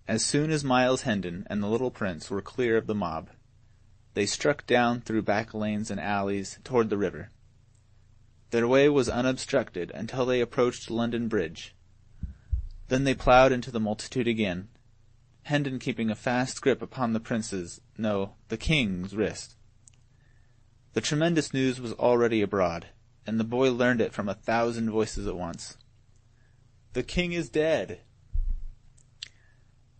As soon as Miles Hendon and the little prince were clear of the mob, they struck down through back lanes and alleys toward the river. Their way was unobstructed until they approached London Bridge. Then they ploughed into the multitude again, Hendon keeping a fast grip upon the the king's wrist. The tremendous news was already abroad, and the boy learned it from 1,000 voices at once. "The king is dead!"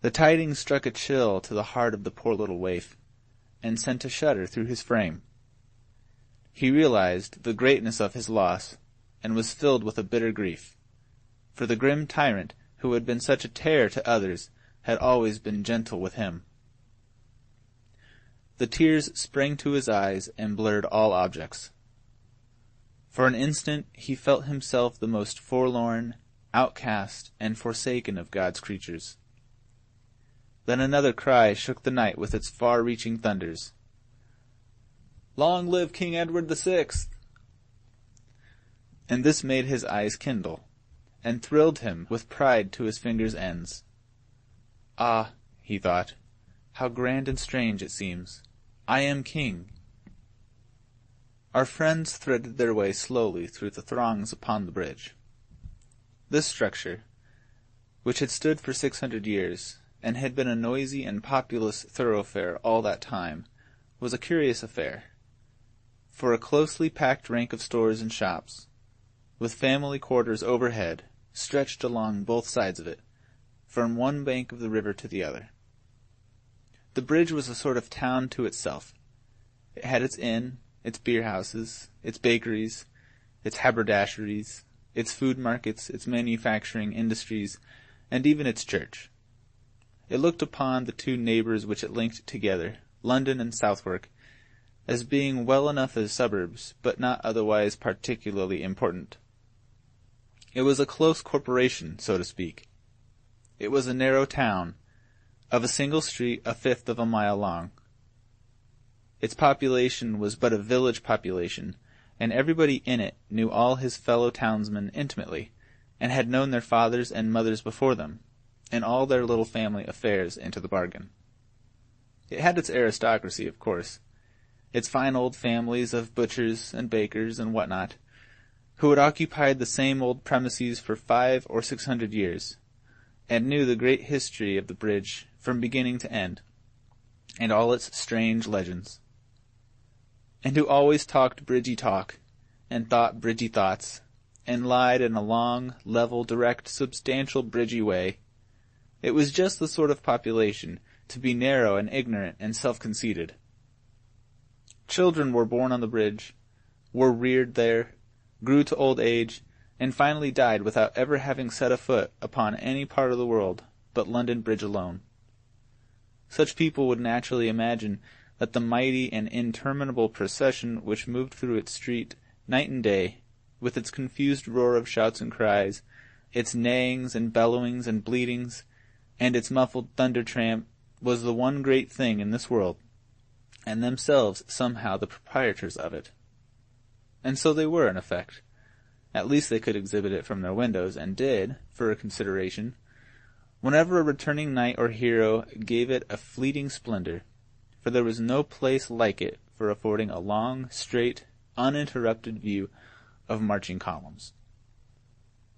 The tidings struck a chill to the heart of the poor little waif, and sent a shudder through his frame. He realized the greatness of his loss, and was filled with a bitter grief, for the grim tyrant who had been such a terror to others had always been gentle with him. The tears sprang to his eyes and blurred all objects. For an instant he felt himself the most forlorn, outcast, and forsaken of God's creatures. Then another cry shook the night with its far-reaching thunders. "Long live King Edward VI!" And this made his eyes kindle, and thrilled him with pride to his fingers' ends. "Ah," he thought, "how grand and strange it seems! I am king!" Our friends threaded their way slowly through the throngs upon the bridge. This structure, which had stood for 600 years, and had been a noisy and populous thoroughfare all that time, was a curious affair. For a closely packed rank of stores and shops, with family quarters overhead, stretched along both sides of it, from one bank of the river to the other. The bridge was a sort of town to itself. It had its inn, its beer-houses, its bakeries, its haberdasheries, its food markets, its manufacturing industries, and even its church. It looked upon the two neighbors which it linked together, London and Southwark, as being well enough as suburbs, but not otherwise particularly important. It was a close corporation, so to speak. It was a narrow town, of a single street 1/5 of a mile long. Its population was but a village population, and everybody in it knew all his fellow townsmen intimately, and had known their fathers and mothers before them, and all their little family affairs into the bargain. It had its aristocracy, of course, its fine old families of butchers and bakers and what-not, who had occupied the same old premises for 500 or 600 years, and knew the great history of the bridge from beginning to end, and all its strange legends, and who always talked bridgy talk, and thought bridgy thoughts, and lied in a long, level, direct, substantial, bridgy way. It was just the sort of population to be narrow and ignorant and self-conceited. Children were born on the bridge, were reared there, grew to old age, and finally died without ever having set a foot upon any part of the world but London Bridge alone. Such people would naturally imagine that the mighty and interminable procession which moved through its street night and day, with its confused roar of shouts and cries, its neighings and bellowings and bleatings, and its muffled thunder tramp, was the one great thing in this world, and themselves somehow the proprietors of it. And so they were, in effect. At least they could exhibit it from their windows, and did, for a consideration, whenever a returning knight or hero gave it a fleeting splendor, for there was no place like it for affording a long, straight, uninterrupted view of marching columns.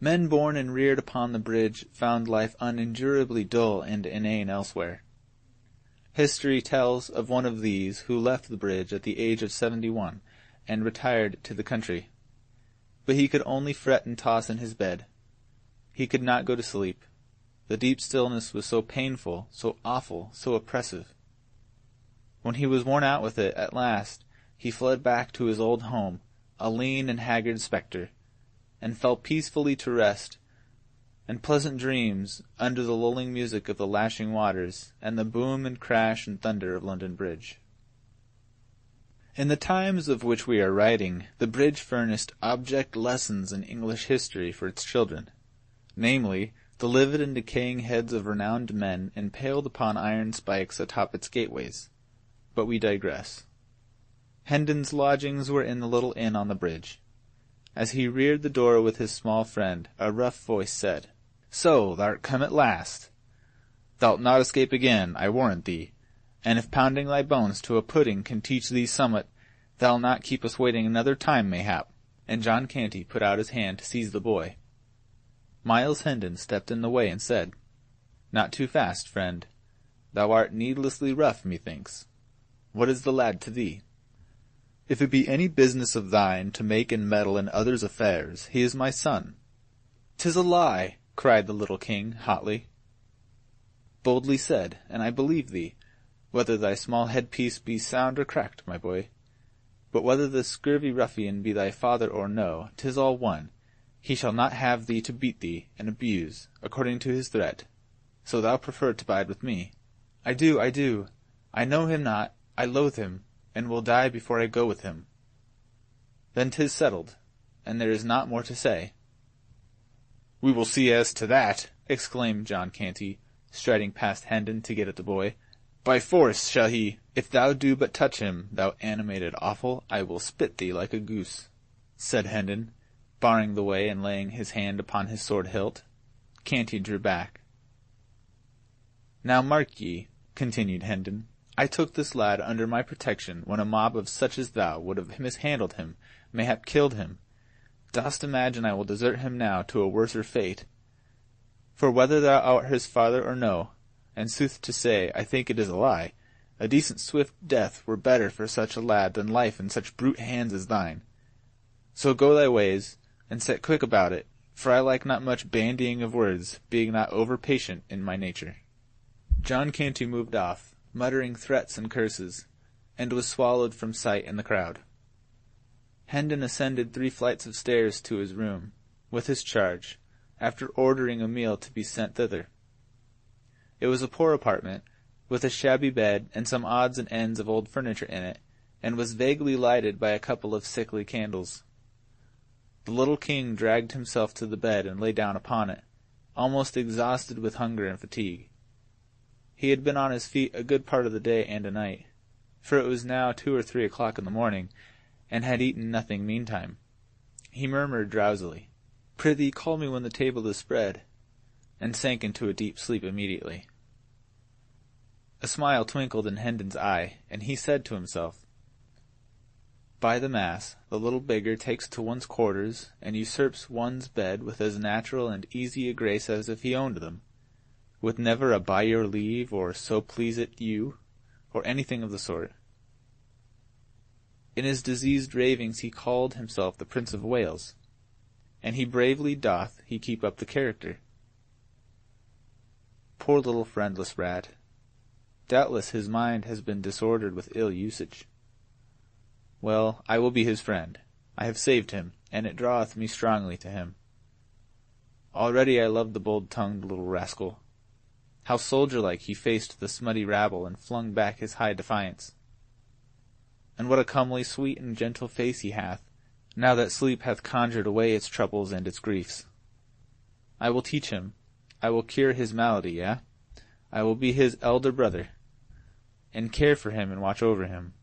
Men born and reared upon the bridge found life unendurably dull and inane elsewhere. History tells of one of these who left the bridge at the age of 71 and retired to the country. But he could only fret and toss in his bed. He could not go to sleep. The deep stillness was so painful, so awful, so oppressive. When he was worn out with it at last, he fled back to his old home, a lean and haggard spectre, and fell peacefully to rest and pleasant dreams under the lulling music of the lashing waters and the boom and crash and thunder of London Bridge. In the times of which we are writing, the bridge furnished object lessons in English history for its children, namely, the livid and decaying heads of renowned men impaled upon iron spikes atop its gateways. But we digress. Hendon's lodgings were in the little inn on the bridge. As he reared the door with his small friend, a rough voice said, "So, thou'rt come at last." Thou'lt not escape again, I warrant thee, and if pounding thy bones to a pudding can teach thee somewhat, thou'lt not keep us waiting another time mayhap." And John Canty put out his hand to seize the boy. Miles Hendon stepped in the way and said, "Not too fast, friend. Thou art needlessly rough, methinks. What is the lad to thee?" "If it be any business of thine to make and meddle in others' affairs, he is my son." "'Tis a lie!" cried the little king, hotly. "Boldly said, and I believe thee, whether thy small headpiece be sound or cracked, my boy. But whether this scurvy ruffian be thy father or no, 'tis all one. He shall not have thee to beat thee and abuse, according to his threat. So thou prefer to bide with me." I do. I know him not, I loathe him, and will die before I go with him." "Then 'tis settled, and there is not more to say." "We will see as to that," exclaimed John Canty, striding past Hendon to get at the boy. "By force shall he—" "If thou do but touch him, thou animated offal, I will spit thee like a goose," said Hendon, barring the way and laying his hand upon his sword hilt. Canty drew back. "Now mark ye," continued Hendon, "I took this lad under my protection when a mob of such as thou would have mishandled him, mayhap killed him. Dost imagine I will desert him now to a worser fate? For whether thou art his father or no, and sooth to say, I think it is a lie, a decent swift death were better for such a lad than life in such brute hands as thine. So go thy ways, and set quick about it, for I like not much bandying of words, being not over-patient in my nature." John Canty moved off, muttering threats and curses, and was swallowed from sight in the crowd. Hendon ascended 3 flights of stairs to his room, with his charge, after ordering a meal to be sent thither. It was a poor apartment, with a shabby bed and some odds and ends of old furniture in it, and was vaguely lighted by a couple of sickly candles. The little king dragged himself to the bed and lay down upon it, almost exhausted with hunger and fatigue. He had been on his feet a good part of the day and a night, for it was now 2 or 3 o'clock in the morning, and had eaten nothing meantime. He murmured drowsily, "Prithee, call me when the table is spread," and sank into a deep sleep immediately. A smile twinkled in Hendon's eye, and he said to himself, "By the mass, the little beggar takes to one's quarters, and usurps one's bed with as natural and easy a grace as if he owned them, with never a by your leave, or so please it you, or anything of the sort. In his diseased ravings he called himself the Prince of Wales, and he bravely doth he keep up the character. Poor little friendless rat! Doubtless his mind has been disordered with ill usage. Well, I will be his friend. I have saved him, and it draweth me strongly to him. Already I love the bold-tongued little rascal. How soldier-like he faced the smutty rabble and flung back his high defiance. And what a comely, sweet, and gentle face he hath, now that sleep hath conjured away its troubles and its griefs. I will teach him. I will cure his malady, yeah? I will be his elder brother, and care for him and watch over him.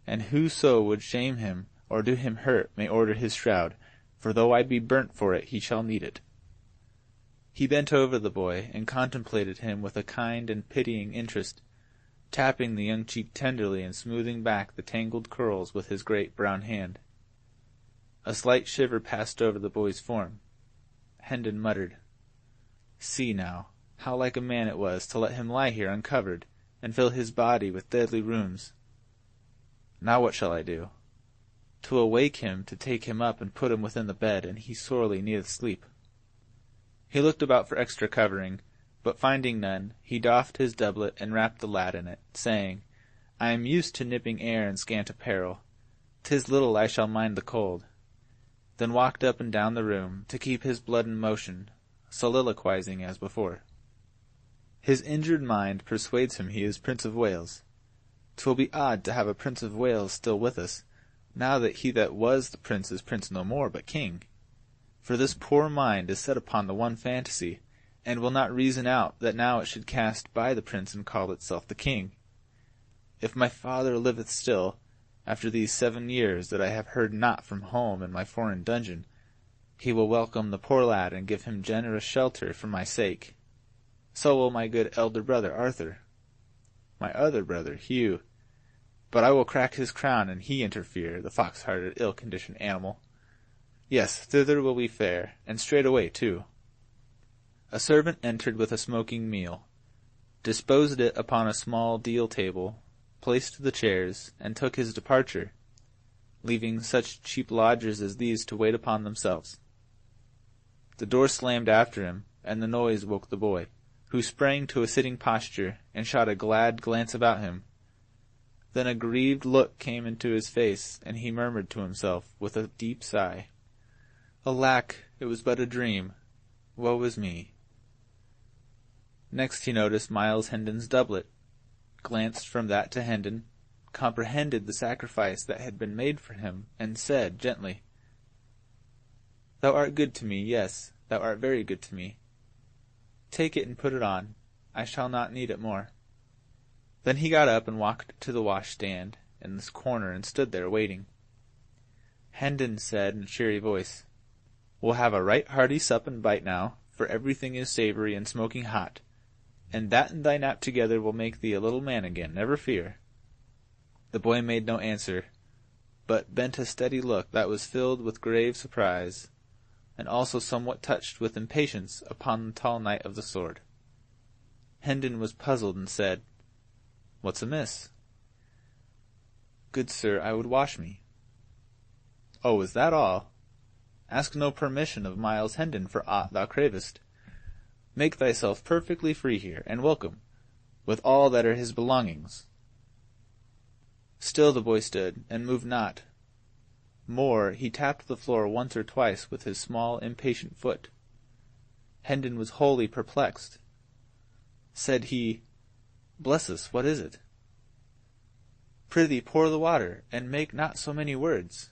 And whoso would shame him or do him hurt may order his shroud, for though I be burnt for it, he shall need it." He bent over the boy and contemplated him with a kind and pitying interest, tapping the young cheek tenderly and smoothing back the tangled curls with his great brown hand. A slight shiver passed over the boy's form. Hendon muttered, "See now, how like a man it was to let him lie here uncovered, and fill his body with deadly rheums. Now what shall I do? To awake him, to take him up and put him within the bed, and he sorely needeth sleep." He looked about for extra covering, but finding none, he doffed his doublet and wrapped the lad in it, saying, "I am used to nipping air and scant apparel. 'Tis little I shall mind the cold." Then walked up and down the room, to keep his blood in motion, soliloquizing as before. His injured mind persuades him he is Prince of Wales. 'Twill be odd to have a Prince of Wales still with us, now that he that was the prince is prince no more, but king. For this poor mind is set upon the one fantasy, and will not reason out that now it should cast by the prince and call itself the king. If my father liveth still, after these 7 years that I have heard not from home in my foreign dungeon, he will welcome the poor lad and give him generous shelter for my sake. So will my good elder brother Arthur. My other brother Hugh. But I will crack his crown and he interfere, the fox-hearted, ill-conditioned animal. Yes, thither will we fare, and straight away too. A servant entered with a smoking meal, disposed it upon a small deal table, placed the chairs, and took his departure, leaving such cheap lodgers as these to wait upon themselves. The door slammed after him, and the noise woke the boy, who sprang to a sitting posture and shot a glad glance about him. Then a grieved look came into his face, and he murmured to himself with a deep sigh, "Alack, it was but a dream. Woe is me." Next he noticed Miles Hendon's doublet, glanced from that to Hendon, comprehended the sacrifice that had been made for him, and said gently, "Thou art good to me, yes, thou art very good to me. Take it and put it on. I shall not need it more." Then he got up and walked to the wash-stand in this corner and stood there waiting. Hendon said in a cheery voice, "We'll have a right hearty sup and bite now, for everything is savoury and smoking hot, and that and thy nap together will make thee a little man again, never fear." The boy made no answer, but bent a steady look that was filled with grave surprise, and also somewhat touched with impatience upon the tall knight of the sword. Hendon was puzzled and said, "What's amiss?" "Good sir, I would wash me." "Oh, is that all? Ask no permission of Miles Hendon for aught thou cravest. Make thyself perfectly free here, and welcome, with all that are his belongings." Still the boy stood, and moved not. More, he tapped the floor once or twice with his small, impatient foot. Hendon was wholly perplexed. Said he, "Bless us, what is it?" "Prithee pour the water, and make not so many words."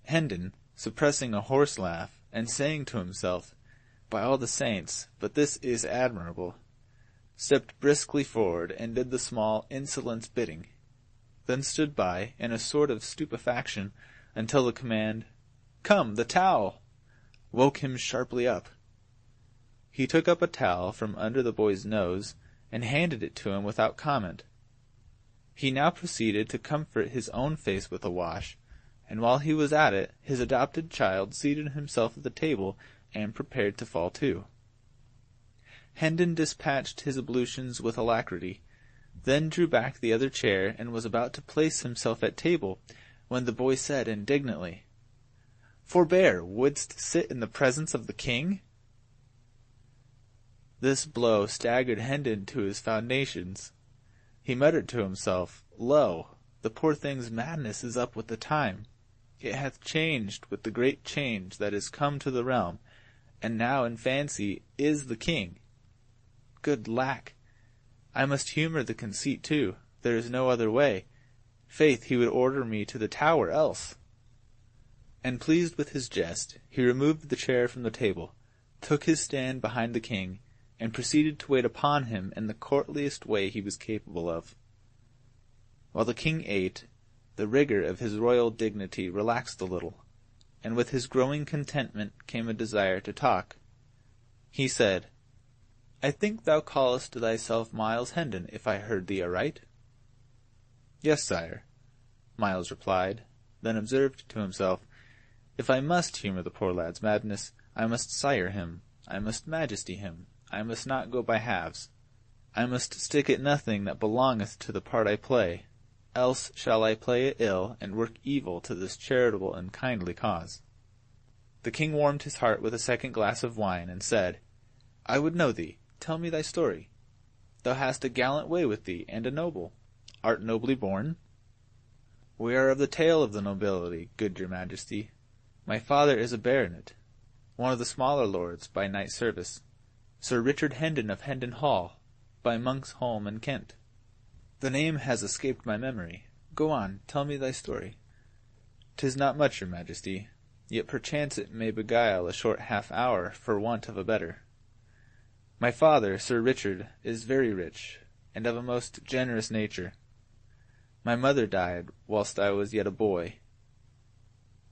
Hendon, suppressing a hoarse laugh, and saying to himself, "By all the saints, but this is admirable," stepped briskly forward and did the small insolent's bidding, then stood by in a sort of stupefaction until the command, "Come, the towel!" woke him sharply up. He took up a towel from under the boy's nose and handed it to him without comment. He now proceeded to comfort his own face with a wash, and while he was at it, his adopted child seated himself at the table and prepared to fall to. Hendon dispatched his ablutions with alacrity, then drew back the other chair and was about to place himself at table, when the boy said indignantly, "Forbear, wouldst sit in the presence of the king?" This blow staggered Hendon to his foundations. He muttered to himself, "Lo, the poor thing's madness is up with the time. It hath changed with the great change that is come to the realm, and now in fancy is the king. Good lack! I must humour the conceit too. There is no other way. Faith, he would order me to the tower else." And pleased with his jest, he removed the chair from the table, took his stand behind the king, and proceeded to wait upon him in the courtliest way he was capable of. While the king ate, the rigour of his royal dignity relaxed a little, and with his growing contentment came a desire to talk. He said, "I think thou callest thyself Miles Hendon, if I heard thee aright?" "Yes, sire," Miles replied, then observed to himself, "If I must humour the poor lad's madness, I must sire him, I must majesty him, I must not go by halves. I must stick at nothing that belongeth to the part I play, else shall I play it ill and work evil to this charitable and kindly cause." The king warmed his heart with a second glass of wine, and said, "I would know thee. Tell me thy story. Thou hast a gallant way with thee, and a noble. Art nobly born?" "We are of the tail of the nobility, good your majesty. My father is a baronet, one of the smaller lords by knight service, Sir Richard Hendon of Hendon Hall, by Monk's Holm in Kent. The name has escaped my memory. Go on, tell me thy story." "'Tis not much, your majesty, yet perchance it may beguile a short half-hour for want of a better. My father, Sir Richard, is very rich, and of a most generous nature. My mother died whilst I was yet a boy.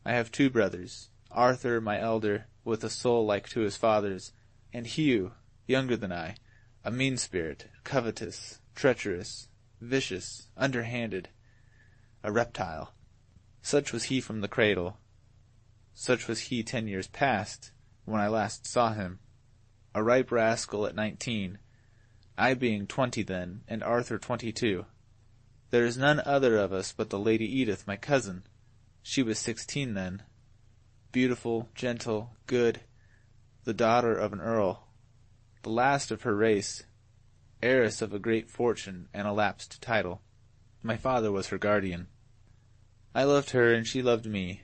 I have 2 brothers, Arthur, my elder, with a soul like to his father's, and Hugh, younger than I, a mean spirit, covetous, treacherous, vicious, underhanded, a reptile. Such was he from the cradle. Such was he 10 years past, when I last saw him. A ripe rascal at 19, I being 20 then, and Arthur 22. There is none other of us but the Lady Edith, my cousin. She was 16 then. Beautiful, gentle, good, the daughter of an earl, the last of her race, heiress of a great fortune and a lapsed title. My father was her guardian. I loved her and she loved me,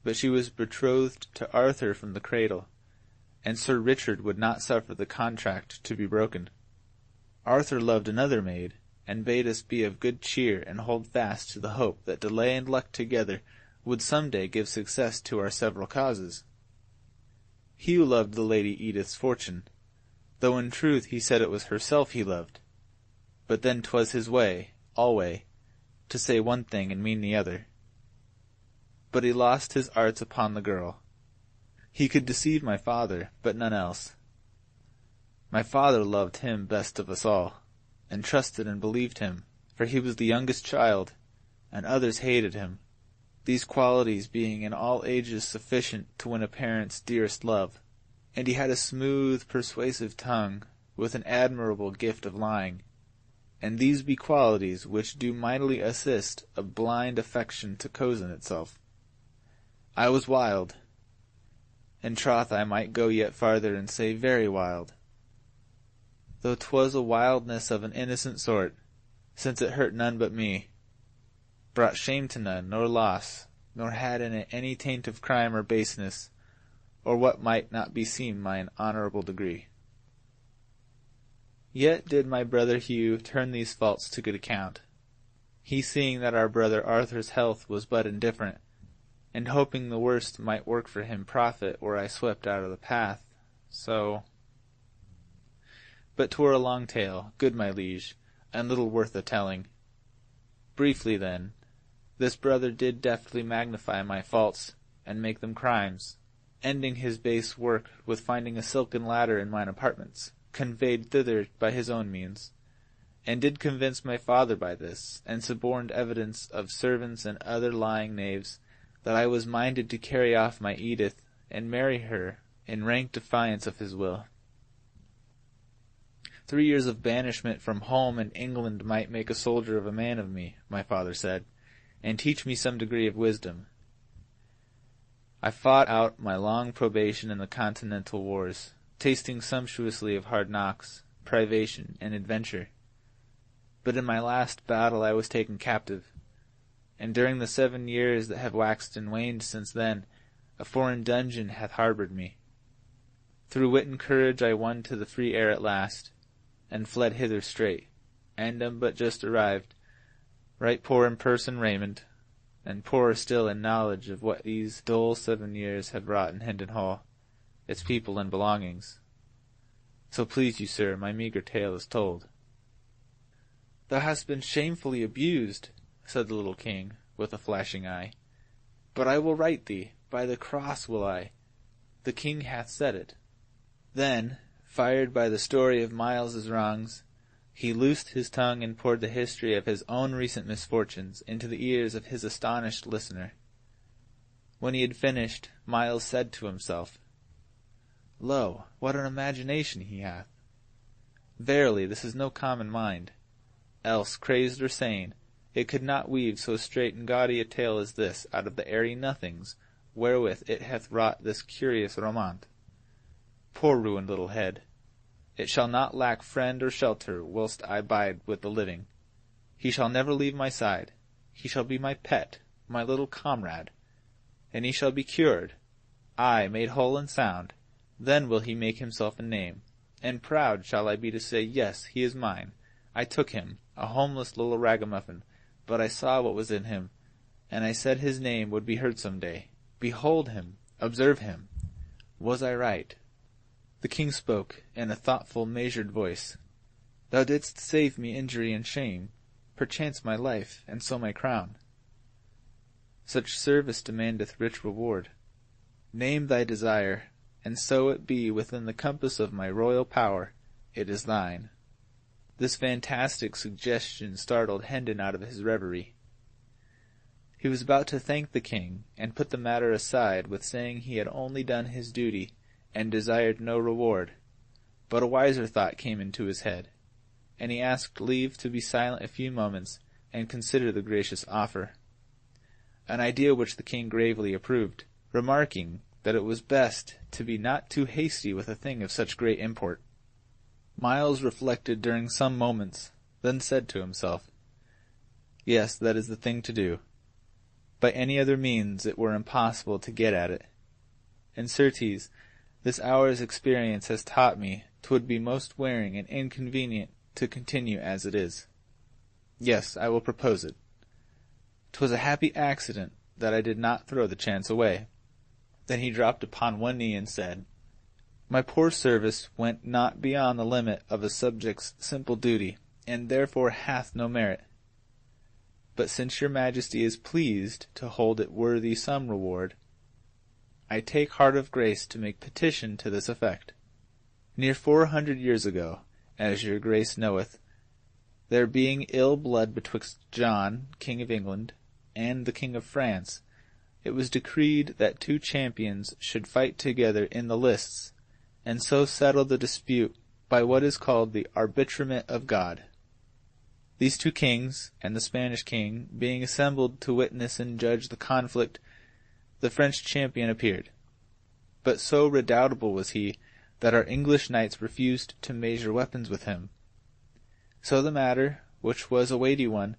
but she was betrothed to Arthur from the cradle, and Sir Richard would not suffer the contract to be broken. Arthur loved another maid, and bade us be of good cheer and hold fast to the hope that delay and luck together would some day give success to our several causes. He loved the Lady Edith's fortune, though in truth he said it was herself he loved. But then 'twas his way, alway, to say one thing and mean the other. But he lost his arts upon the girl. He could deceive my father, but none else. My father loved him best of us all, and trusted and believed him, for he was the youngest child, and others hated him, these qualities being in all ages sufficient to win a parent's dearest love. And he had a smooth, persuasive tongue, with an admirable gift of lying, and these be qualities which do mightily assist a blind affection to cozen itself. I was wild, and troth I might go yet farther and say very wild, though 'twas a wildness of an innocent sort, since it hurt none but me, brought shame to none, nor loss, nor had in it any taint of crime or baseness, or what might not be seen by an honourable degree. Yet did my brother Hugh turn these faults to good account, he seeing that our brother Arthur's health was but indifferent, and hoping the worst might work for him profit were I swept out of the path, so— But 'twere a long tale, good my liege, and little worth the telling. Briefly, then, this brother did deftly magnify my faults, and make them crimes, ending his base work with finding a silken ladder in mine apartments, conveyed thither by his own means, and did convince my father by this, and suborned evidence of servants and other lying knaves, that I was minded to carry off my Edith, and marry her in rank defiance of his will. 3 years of banishment from home and England might make a soldier of a man of me, my father said, and teach me some degree of wisdom. I fought out my long probation in the Continental wars, tasting sumptuously of hard knocks, privation, and adventure. But in my last battle I was taken captive, and during the 7 years that have waxed and waned since then, a foreign dungeon hath harboured me. Through wit and courage I won to the free air at last, and fled hither straight, and am but just arrived, right poor in purse and raiment, and poorer still in knowledge of what these dull 7 years had wrought in Hendon Hall, its people and belongings. So please you, sir, my meagre tale is told. Thou hast been shamefully abused, said the little king, with a flashing eye. But I will right thee, by the cross will I. The king hath said it. Then, fired by the story of Miles's wrongs, he loosed his tongue and poured the history of his own recent misfortunes into the ears of his astonished listener. When he had finished, Miles said to himself, Lo, what an imagination he hath! Verily, this is no common mind. Else, crazed or sane, it could not weave so straight and gaudy a tale as this out of the airy nothings wherewith it hath wrought this curious romaunt. Poor ruined little head! It shall not lack friend or shelter whilst I bide with the living. He shall never leave my side. He shall be my pet, my little comrade. And he shall be cured, I made whole and sound. Then will he make himself a name, and proud shall I be to say, yes, he is mine. I took him, a homeless little ragamuffin, but I saw what was in him, and I said his name would be heard some day. Behold him, observe him. Was I right? The king spoke in a thoughtful, measured voice. Thou didst save me injury and shame, perchance my life, and so my crown. Such service demandeth rich reward. Name thy desire, and so it be within the compass of my royal power, it is thine." This fantastic suggestion startled Hendon out of his reverie. He was about to thank the king and put the matter aside with saying he had only done his duty and desired no reward, but a wiser thought came into his head, and he asked leave to be silent a few moments and consider the gracious offer, an idea which the king gravely approved, remarking that it was best to be not too hasty with a thing of such great import. Myles reflected during some moments, then said to himself, "Yes, that is the thing to do. By any other means it were impossible to get at it. And certes, this hour's experience has taught me 'twould be most wearing and inconvenient to continue as it is. Yes, I will propose it. 'Twas a happy accident that I did not throw the chance away." Then he dropped upon one knee and said, "My poor service went not beyond the limit of a subject's simple duty, and therefore hath no merit. But since your majesty is pleased to hold it worthy some reward, I take heart of grace to make petition to this effect. Near 400 years ago, as your grace knoweth, there being ill blood betwixt John, King of England, and the King of France, it was decreed that two champions should fight together in the lists, and so settle the dispute by what is called the arbitrament of God. These two kings, and the Spanish king, being assembled to witness and judge the conflict, the French champion appeared. But so redoubtable was he, that our English knights refused to measure weapons with him. So the matter, which was a weighty one,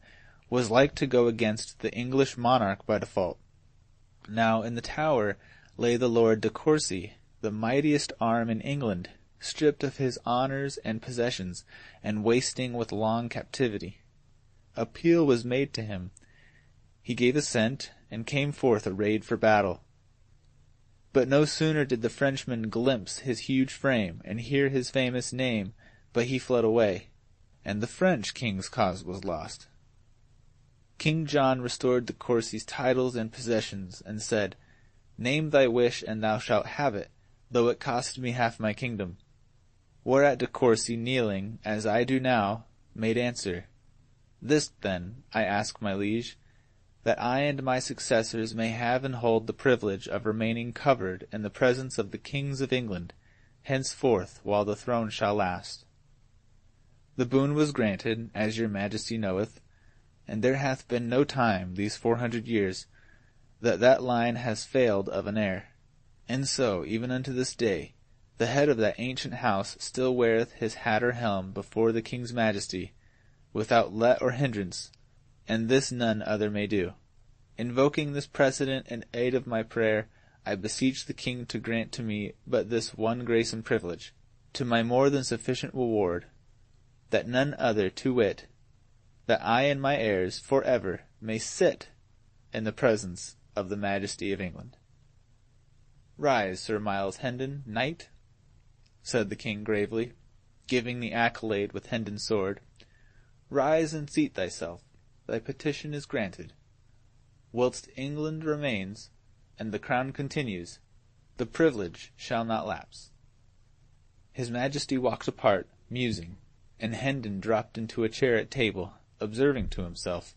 was like to go against the English monarch by default. Now in the Tower lay the Lord de Courcy, the mightiest arm in England, stripped of his honours and possessions, and wasting with long captivity. Appeal was made to him. He gave assent, and came forth arrayed for battle. But no sooner did the Frenchman glimpse his huge frame, and hear his famous name, but he fled away, and the French king's cause was lost. King John restored de Courcy's titles and possessions, and said, "Name thy wish, and thou shalt have it, though it cost me half my kingdom." Whereat de Courcy, kneeling, as I do now, made answer, "This, then, I ask, my liege, that I and my successors may have and hold the privilege of remaining covered in the presence of the kings of England, henceforth while the throne shall last. The boon was granted, as your majesty knoweth, and there hath been no time, these 400 years, that that line has failed of an heir. And so, even unto this day, the head of that ancient house still weareth his hat or helm before the king's majesty, without let or hindrance, and this none other may do. Invoking this precedent and aid of my prayer, I beseech the king to grant to me but this one grace and privilege, to my more than sufficient reward, that none other, to wit, that I and my heirs for ever may sit in the presence of the majesty of England." "Rise, Sir Miles Hendon, knight," said the king gravely, giving the accolade with Hendon's sword. "Rise and seat thyself. Thy petition is granted. Whilst England remains, and the crown continues, the privilege shall not lapse." His majesty walked apart, musing, and Hendon dropped into a chair at table, observing to himself,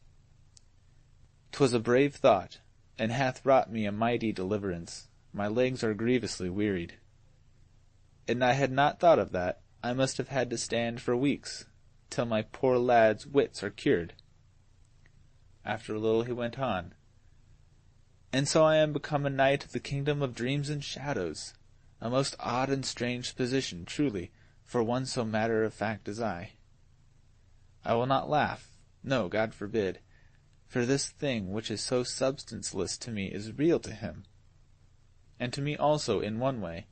"'Twas a brave thought, and hath wrought me a mighty deliverance. My legs are grievously wearied. And I had not thought of that, I must have had to stand for weeks, till my poor lad's wits are cured." After a little he went on, "And so I am become a knight of the kingdom of dreams and shadows, a most odd and strange position, truly, for one so matter-of-fact as I. I will not laugh, no, God forbid, for this thing which is so substanceless to me is real to him. And to me also, in one way,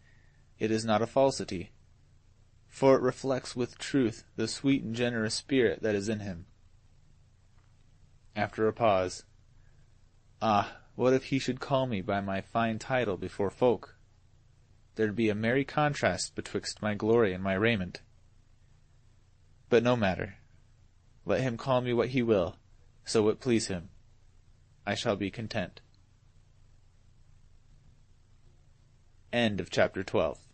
it is not a falsity, for it reflects with truth the sweet and generous spirit that is in him." After a pause, "Ah, what if he should call me by my fine title before folk? There'd be a merry contrast betwixt my glory and my raiment. But no matter. Let him call me what he will, so it please him. I shall be content." End of chapter 12.